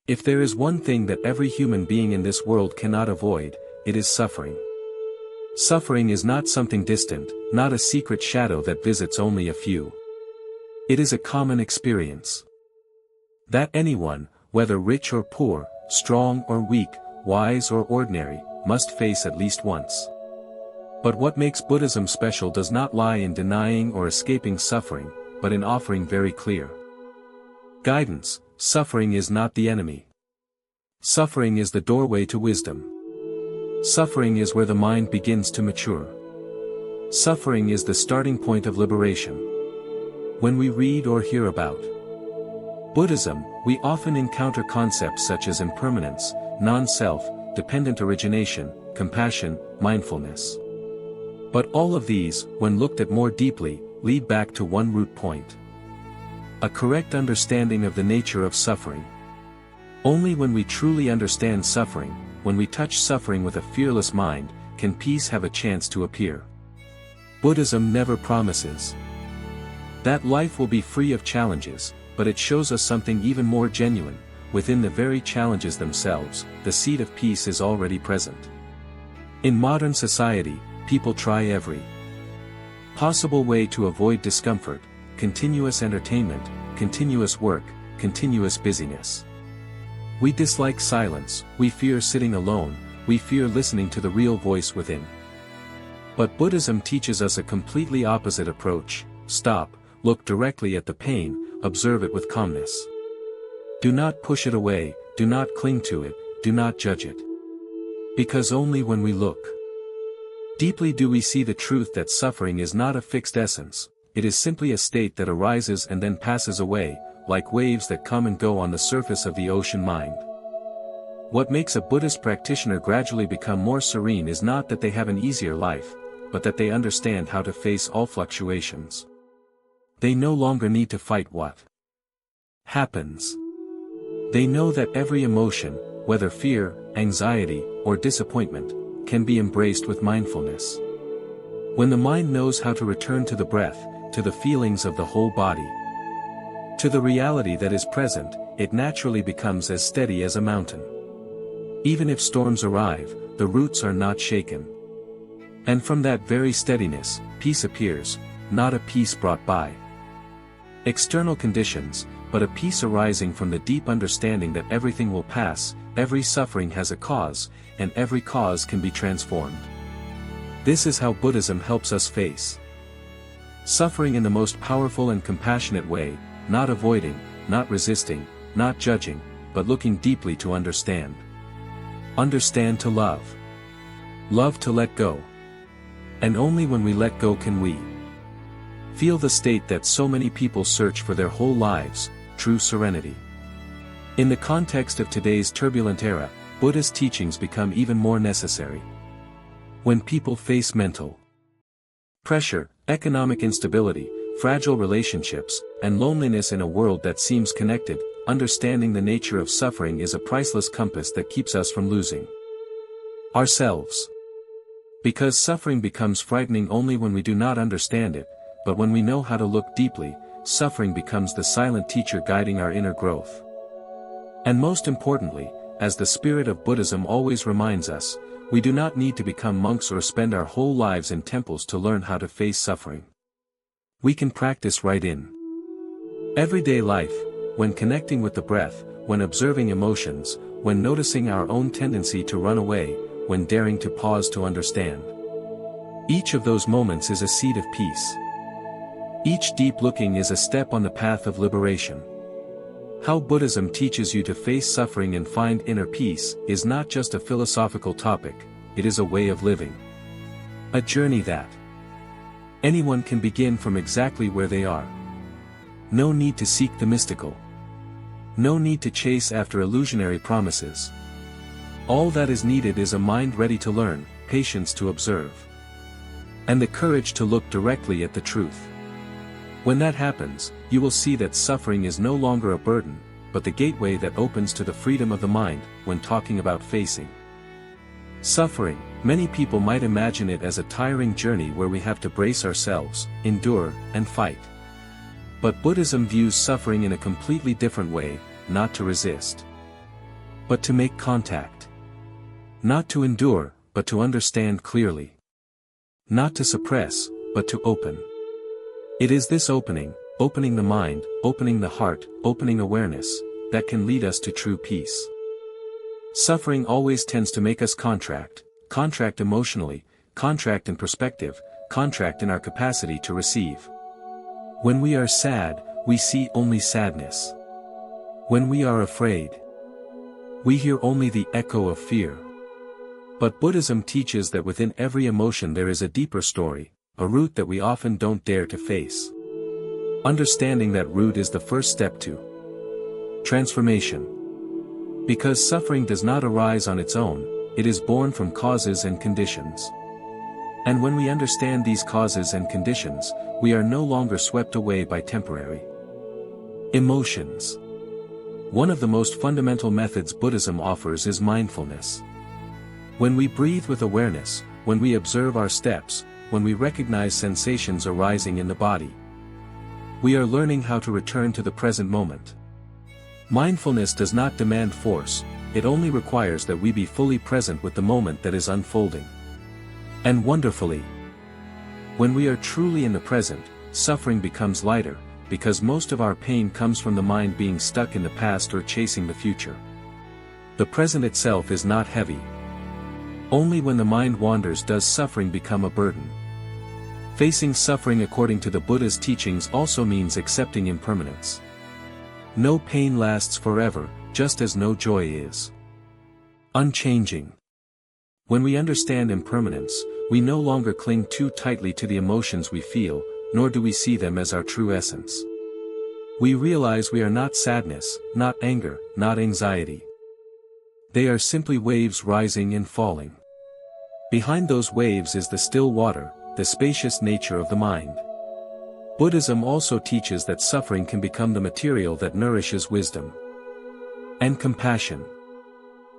If there is one thing that every human being in this world cannot avoid, it is suffering. Suffering is not something distant, not a secret shadow that visits only a few. It is a common experience that anyone, whether rich or poor, strong or weak, wise or ordinary, must face at least once. But what makes Buddhism special does not lie in denying or escaping suffering, but in offering very clear guidance. Suffering is not the enemy. Suffering is the doorway to wisdom. Suffering is where the mind begins to mature. Suffering is the starting point of liberation. When we read or hear about Buddhism, we often encounter concepts such as impermanence, non-self, dependent origination, compassion, mindfulness. But all of these, when looked at more deeply, lead back to one root point: a correct understanding of the nature of suffering. Only when we truly understand suffering, when we touch suffering with a fearless mind, can peace have a chance to appear. Buddhism never promises that life will be free of challenges, but it shows us something even more genuine. Within the very challenges themselves, the seed of peace is already present. In modern society, people try every possible way to avoid discomfort: continuous entertainment, continuous work, continuous busyness. We dislike silence, we fear sitting alone, we fear listening to the real voice within. But Buddhism teaches us a completely opposite approach: stop, look directly at the pain, observe it with calmness. Do not push it away, do not cling to it, do not judge it. Because only when we look deeply do we see the truth that suffering is not a fixed essence. It is simply a state that arises and then passes away, like waves that come and go on the surface of the ocean mind. What makes a Buddhist practitioner gradually become more serene is not that they have an easier life, but that they understand how to face all fluctuations. They no longer need to fight what happens. They know that every emotion, whether fear, anxiety, or disappointment, can be embraced with mindfulness. When the mind knows how to return to the breath, to the feelings of the whole body, to the reality that is present, it naturally becomes as steady as a mountain. Even if storms arrive, the roots are not shaken. And from that very steadiness, peace appears, not a peace brought by external conditions, but a peace arising from the deep understanding that everything will pass, every suffering has a cause, and every cause can be transformed. This is how Buddhism helps us face suffering in the most powerful and compassionate way, not avoiding, not resisting, not judging, but looking deeply to understand. Understand to love. Love to let go. And only when we let go can we feel the state that so many people search for their whole lives: true serenity. In the context of today's turbulent era, Buddhist teachings become even more necessary. When people face mental pressure, economic instability, fragile relationships, and loneliness in a world that seems connected, understanding the nature of suffering is a priceless compass that keeps us from losing ourselves. Because suffering becomes frightening only when we do not understand it, but when we know how to look deeply, suffering becomes the silent teacher guiding our inner growth. And most importantly, as the spirit of Buddhism always reminds us, we do not need to become monks or spend our whole lives in temples to learn how to face suffering. We can practice right in everyday life, when connecting with the breath, when observing emotions, when noticing our own tendency to run away, when daring to pause to understand. Each of those moments is a seed of peace. Each deep looking is a step on the path of liberation. How Buddhism teaches you to face suffering and find inner peace is not just a philosophical topic, it is a way of living. A journey that anyone can begin from exactly where they are. No need to seek the mystical. No need to chase after illusionary promises. All that is needed is a mind ready to learn, patience to observe, and the courage to look directly at the truth. When that happens, you will see that suffering is no longer a burden, but the gateway that opens to the freedom of the mind. When talking about facing suffering, many people might imagine it as a tiring journey where we have to brace ourselves, endure, and fight. But Buddhism views suffering in a completely different way: not to resist, but to make contact. Not to endure, but to understand clearly. Not to suppress, but to open. It is this opening the mind, opening the heart, opening awareness, that can lead us to true peace. Suffering always tends to make us contract emotionally, contract in perspective, contract in our capacity to receive. When we are sad, we see only sadness. When we are afraid, we hear only the echo of fear. But Buddhism teaches that within every emotion there is a deeper story, a root that we often don't dare to face. Understanding that root is the first step to transformation. Because suffering does not arise on its own, it is born from causes and conditions. And when we understand these causes and conditions, we are no longer swept away by temporary emotions. One of the most fundamental methods Buddhism offers is mindfulness. When we breathe with awareness, when we observe our steps, when we recognize sensations arising in the body, we are learning how to return to the present moment. Mindfulness does not demand force, it only requires that we be fully present with the moment that is unfolding. And wonderfully, when we are truly in the present, suffering becomes lighter, because most of our pain comes from the mind being stuck in the past or chasing the future. The present itself is not heavy. Only when the mind wanders does suffering become a burden. Facing suffering according to the Buddha's teachings also means accepting impermanence. No pain lasts forever, just as no joy is unchanging. When we understand impermanence, we no longer cling too tightly to the emotions we feel, nor do we see them as our true essence. We realize we are not sadness, not anger, not anxiety. They are simply waves rising and falling. Behind those waves is the still water, the spacious nature of the mind. Buddhism also teaches that suffering can become the material that nourishes wisdom and compassion.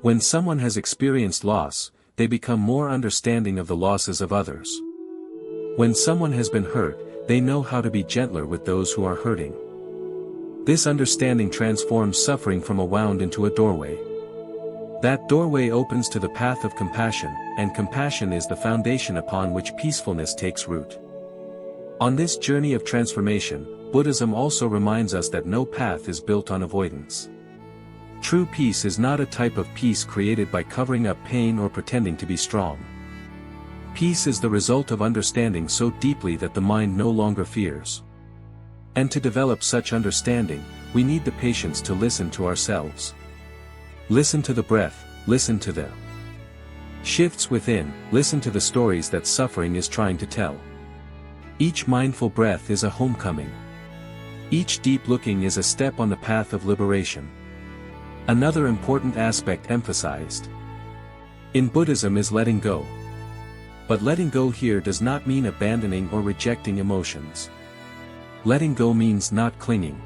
When someone has experienced loss, they become more understanding of the losses of others. When someone has been hurt, they know how to be gentler with those who are hurting. This understanding transforms suffering from a wound into a doorway. That doorway opens to the path of compassion, and compassion is the foundation upon which peacefulness takes root. On this journey of transformation, Buddhism also reminds us that no path is built on avoidance. True peace is not a type of peace created by covering up pain or pretending to be strong. Peace is the result of understanding so deeply that the mind no longer fears. And to develop such understanding, we need the patience to listen to ourselves. Listen to the breath, listen to the shifts within, listen to the stories that suffering is trying to tell. Each mindful breath is a homecoming. Each deep looking is a step on the path of liberation. Another important aspect emphasized in Buddhism is letting go. But letting go here does not mean abandoning or rejecting emotions. Letting go means not clinging.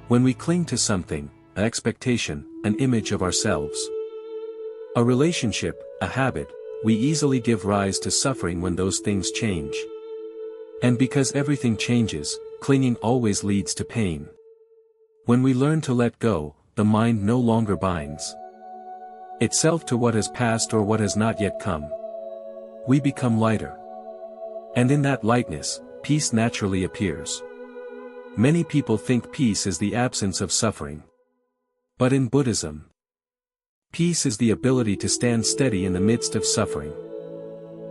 When we cling to something, an expectation, an image of ourselves, a relationship, a habit, we easily give rise to suffering when those things change. And because everything changes, clinging always leads to pain. When we learn to let go, the mind no longer binds itself to what has passed or what has not yet come. We become lighter. And in that lightness, peace naturally appears. Many people think peace is the absence of suffering. But in Buddhism, peace is the ability to stand steady in the midst of suffering.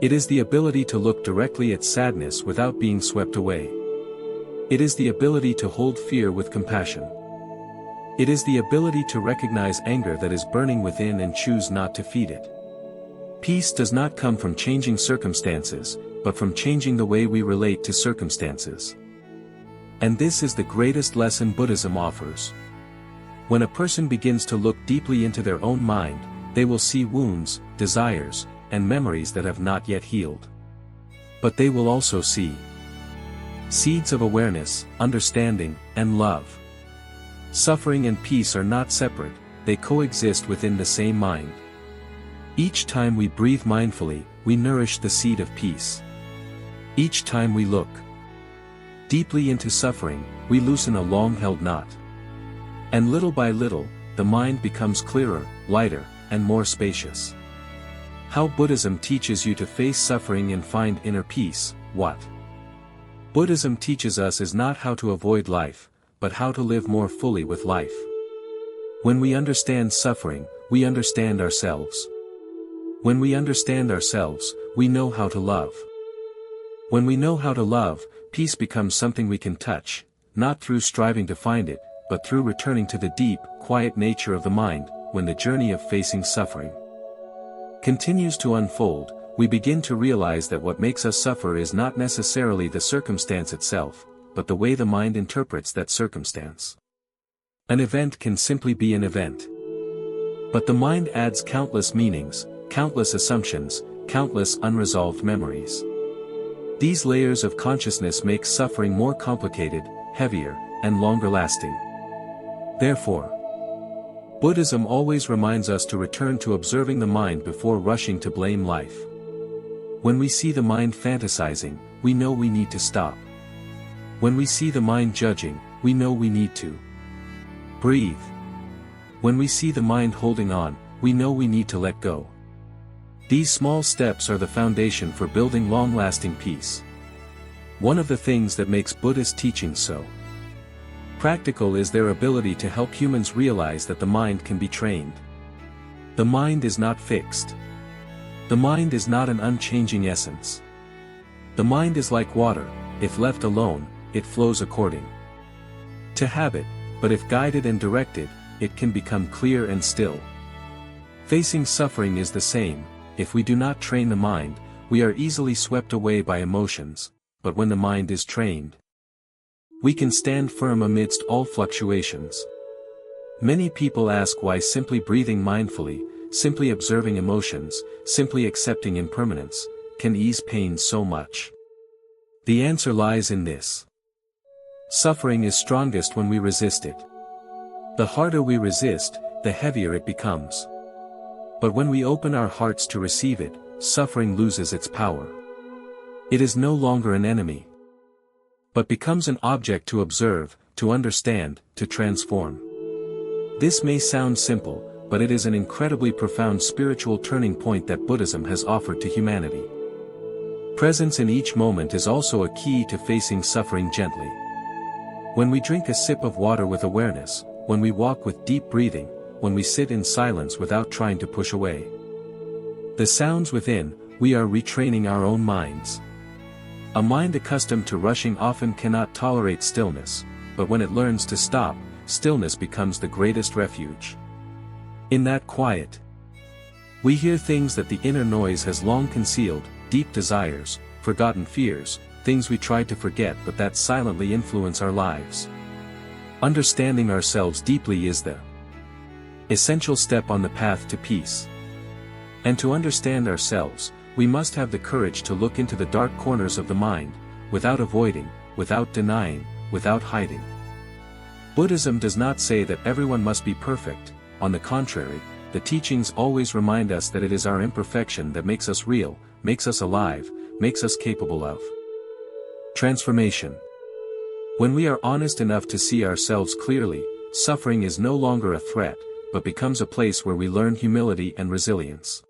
It is the ability to look directly at sadness without being swept away. It is the ability to hold fear with compassion. It is the ability to recognize anger that is burning within and choose not to feed it. Peace does not come from changing circumstances, but from changing the way we relate to circumstances. And this is the greatest lesson Buddhism offers. When a person begins to look deeply into their own mind, they will see wounds, desires, and memories that have not yet healed. But they will also see seeds of awareness, understanding, and love. Suffering and peace are not separate, they coexist within the same mind. Each time we breathe mindfully, we nourish the seed of peace. Each time we look deeply into suffering, we loosen a long-held knot. And little by little, the mind becomes clearer, lighter, and more spacious. How Buddhism teaches you to face suffering and find inner peace. What Buddhism teaches us is not how to avoid life, but how to live more fully with life. When we understand suffering, we understand ourselves. When we understand ourselves, we know how to love. When we know how to love, peace becomes something we can touch, not through striving to find it, but through returning to the deep, quiet nature of the mind. When the journey of facing suffering continues to unfold, we begin to realize that what makes us suffer is not necessarily the circumstance itself, but the way the mind interprets that circumstance. An event can simply be an event. But the mind adds countless meanings, countless assumptions, countless unresolved memories. These layers of consciousness make suffering more complicated, heavier, and longer lasting. Therefore, Buddhism always reminds us to return to observing the mind before rushing to blame life. When we see the mind fantasizing, we know we need to stop. When we see the mind judging, we know we need to breathe. When we see the mind holding on, we know we need to let go. These small steps are the foundation for building long-lasting peace. One of the things that makes Buddhist teaching so practical is their ability to help humans realize that the mind can be trained. The mind is not fixed. The mind is not an unchanging essence. The mind is like water, if left alone, it flows according to habit, but if guided and directed, it can become clear and still. Facing suffering is the same. If we do not train the mind, we are easily swept away by emotions, but when the mind is trained, we can stand firm amidst all fluctuations. Many people ask why simply breathing mindfully, simply observing emotions, simply accepting impermanence, can ease pain so much. The answer lies in this. Suffering is strongest when we resist it. The harder we resist, the heavier it becomes. But when we open our hearts to receive it, suffering loses its power. It is no longer an enemy, but becomes an object to observe, to understand, to transform. This may sound simple, but it is an incredibly profound spiritual turning point that Buddhism has offered to humanity. Presence in each moment is also a key to facing suffering gently. When we drink a sip of water with awareness, when we walk with deep breathing, when we sit in silence without trying to push away the sounds within, we are retraining our own minds. A mind accustomed to rushing often cannot tolerate stillness, but when it learns to stop, stillness becomes the greatest refuge. In that quiet, we hear things that the inner noise has long concealed, deep desires, forgotten fears, things we tried to forget but that silently influence our lives. Understanding ourselves deeply is the essential step on the path to peace. And to understand ourselves, we must have the courage to look into the dark corners of the mind, without avoiding, without denying, without hiding. Buddhism does not say that everyone must be perfect. On the contrary, the teachings always remind us that it is our imperfection that makes us real, makes us alive, makes us capable of transformation. When we are honest enough to see ourselves clearly, suffering is no longer a threat, but becomes a place where we learn humility and resilience.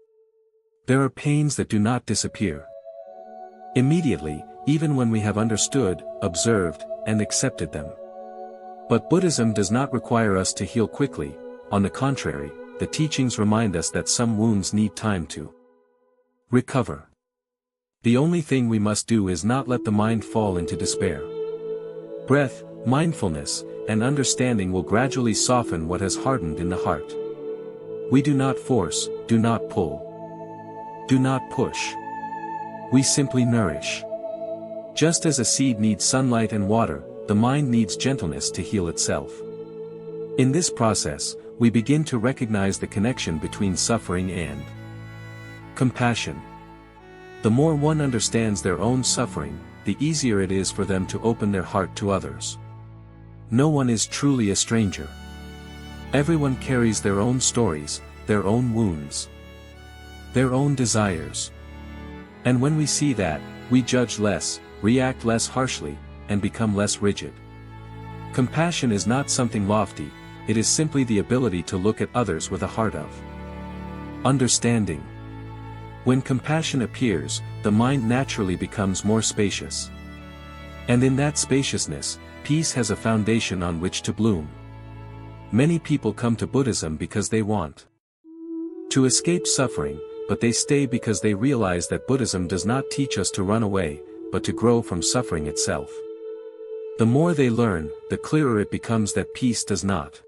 There are pains that do not disappear immediately, even when we have understood, observed, and accepted them. But Buddhism does not require us to heal quickly. On the contrary, the teachings remind us that some wounds need time to recover. The only thing we must do is not let the mind fall into despair. Breath, mindfulness, and understanding will gradually soften what has hardened in the heart. We do not force, do not pull, do not push. We simply nourish. Just as a seed needs sunlight and water, the mind needs gentleness to heal itself. In this process, we begin to recognize the connection between suffering and compassion. The more one understands their own suffering, the easier it is for them to open their heart to others. No one is truly a stranger. Everyone carries their own stories, their own wounds, their own desires. And when we see that, we judge less, react less harshly, and become less rigid. Compassion is not something lofty, it is simply the ability to look at others with a heart of understanding. When compassion appears, the mind naturally becomes more spacious. And in that spaciousness, peace has a foundation on which to bloom. Many people come to Buddhism because they want to escape suffering, but they stay because they realize that Buddhism does not teach us to run away, but to grow from suffering itself. The more they learn, the clearer it becomes that peace does not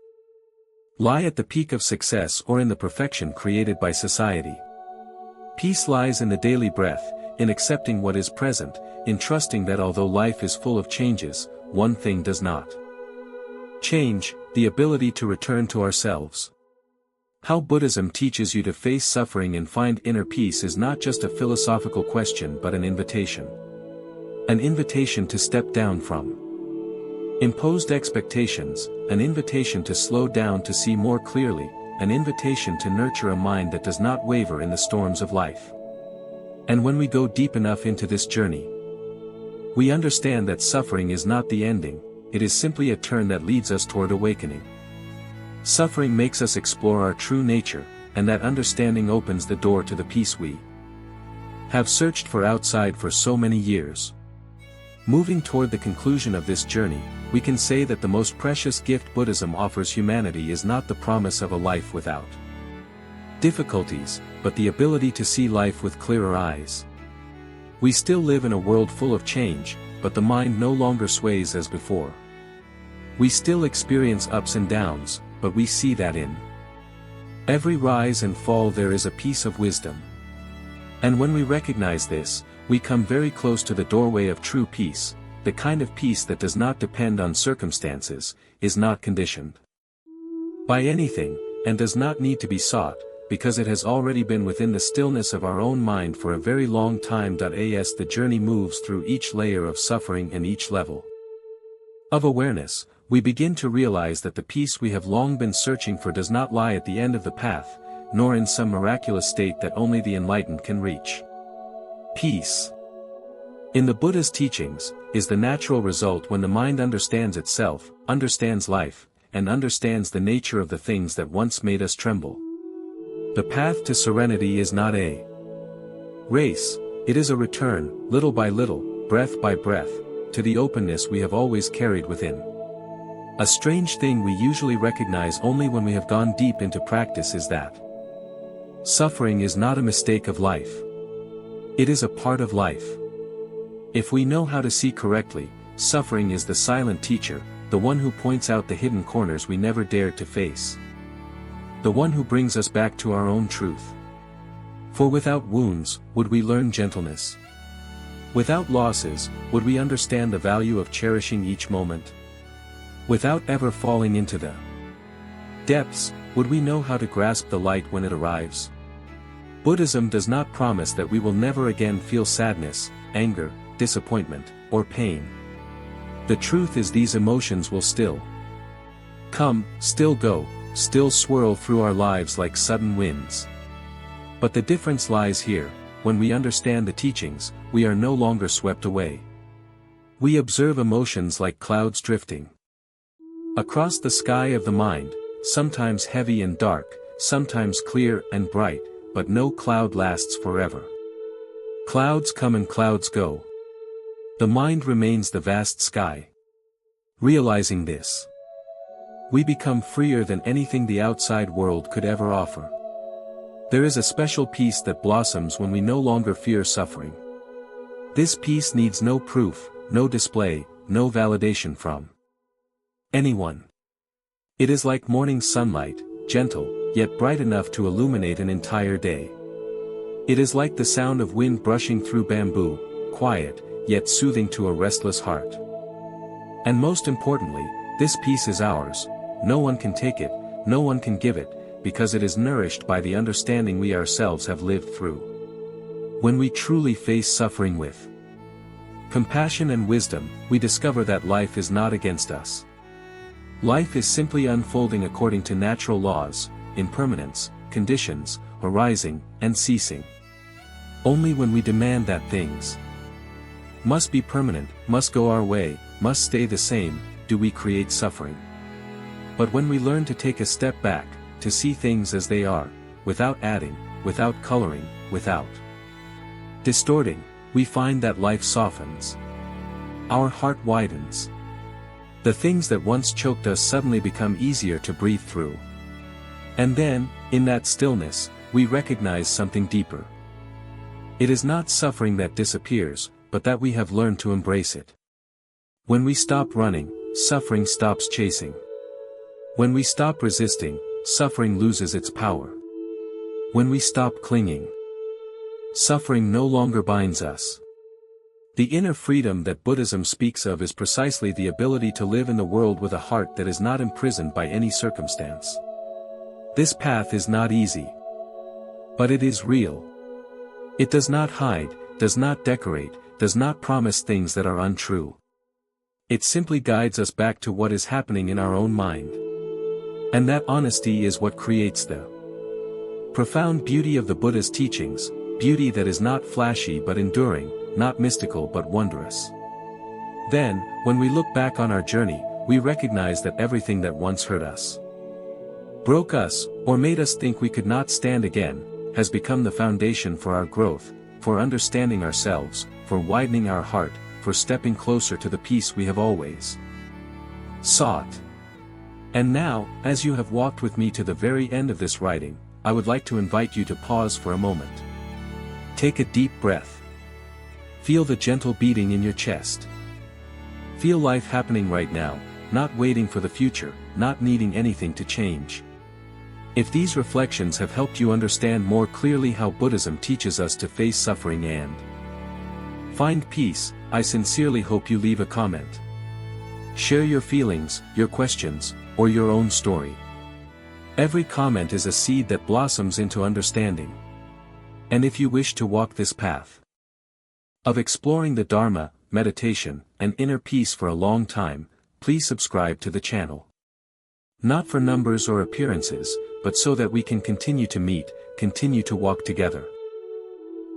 lie at the peak of success or in the perfection created by society. Peace lies in the daily breath, in accepting what is present, in trusting that although life is full of changes, one thing does not change: the ability to return to ourselves. How Buddhism teaches you to face suffering and find inner peace is not just a philosophical question but an invitation. An invitation to step down from imposed expectations, an invitation to slow down to see more clearly, an invitation to nurture a mind that does not waver in the storms of life. And when we go deep enough into this journey, we understand that suffering is not the ending, it is simply a turn that leads us toward awakening. Suffering makes us explore our true nature, and that understanding opens the door to the peace we have searched for outside for so many years. Moving toward the conclusion of this journey, we can say that the most precious gift Buddhism offers humanity is not the promise of a life without difficulties, but the ability to see life with clearer eyes. We still live in a world full of change, but the mind no longer sways as before. We still experience ups and downs, but we see that in every rise and fall there is a piece of wisdom. And when we recognize this, we come very close to the doorway of true peace, the kind of peace that does not depend on circumstances, is not conditioned by anything, and does not need to be sought, because it has already been within the stillness of our own mind for a very long time. As the journey moves through each layer of suffering and each level of awareness, we begin to realize that the peace we have long been searching for does not lie at the end of the path, nor in some miraculous state that only the enlightened can reach. Peace, in the Buddha's teachings, is the natural result when the mind understands itself, understands life, and understands the nature of the things that once made us tremble. The path to serenity is not a race, it is a return, little by little, breath by breath, to the openness we have always carried within. A strange thing we usually recognize only when we have gone deep into practice is that suffering is not a mistake of life. It is a part of life. If we know how to see correctly, suffering is the silent teacher, the one who points out the hidden corners we never dared to face. The one who brings us back to our own truth. For without wounds, would we learn gentleness? Without losses, would we understand the value of cherishing each moment? Without ever falling into the depths, would we know how to grasp the light when it arrives? Buddhism does not promise that we will never again feel sadness, anger, disappointment, or pain. The truth is these emotions will still come, still go, still swirl through our lives like sudden winds. But the difference lies here: when we understand the teachings, we are no longer swept away. We observe emotions like clouds drifting across the sky of the mind, sometimes heavy and dark, sometimes clear and bright, but no cloud lasts forever. Clouds come and clouds go. The mind remains the vast sky. Realizing this, we become freer than anything the outside world could ever offer. There is a special peace that blossoms when we no longer fear suffering. This peace needs no proof, no display, no validation from anyone. It is like morning sunlight, gentle, yet bright enough to illuminate an entire day. It is like the sound of wind brushing through bamboo, quiet, yet soothing to a restless heart. And most importantly, this peace is ours. No one can take it, no one can give it, because it is nourished by the understanding we ourselves have lived through. When we truly face suffering with compassion and wisdom, we discover that life is not against us. Life is simply unfolding according to natural laws, impermanence, conditions, arising, and ceasing. Only when we demand that things must be permanent, must go our way, must stay the same, do we create suffering. But when we learn to take a step back, to see things as they are, without adding, without coloring, without distorting, we find that life softens. Our heart widens. The things that once choked us suddenly become easier to breathe through. And then, in that stillness, we recognize something deeper. It is not suffering that disappears, but that we have learned to embrace it. When we stop running, suffering stops chasing. When we stop resisting, suffering loses its power. When we stop clinging, suffering no longer binds us. The inner freedom that Buddhism speaks of is precisely the ability to live in the world with a heart that is not imprisoned by any circumstance. This path is not easy. But it is real. It does not hide, does not decorate, does not promise things that are untrue. It simply guides us back to what is happening in our own mind. And that honesty is what creates the profound beauty of the Buddha's teachings, beauty that is not flashy but enduring, not mystical but wondrous. Then, when we look back on our journey, we recognize that everything that once hurt us, broke us, or made us think we could not stand again, has become the foundation for our growth, for understanding ourselves, for widening our heart, for stepping closer to the peace we have always sought. And now, as you have walked with me to the very end of this writing, I would like to invite you to pause for a moment. Take a deep breath. Feel the gentle beating in your chest. Feel life happening right now, not waiting for the future, not needing anything to change. If these reflections have helped you understand more clearly how Buddhism teaches us to face suffering and find peace, I sincerely hope you leave a comment. Share your feelings, your questions, or your own story. Every comment is a seed that blossoms into understanding. And if you wish to walk this path of exploring the Dharma, meditation, and inner peace for a long time, please subscribe to the channel. Not for numbers or appearances, but so that we can continue to meet, continue to walk together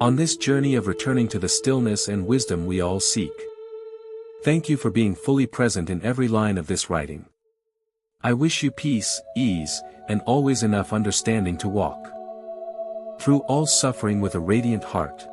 on this journey of returning to the stillness and wisdom we all seek. Thank you for being fully present in every line of this writing. I wish you peace, ease, and always enough understanding to walk through all suffering with a radiant heart.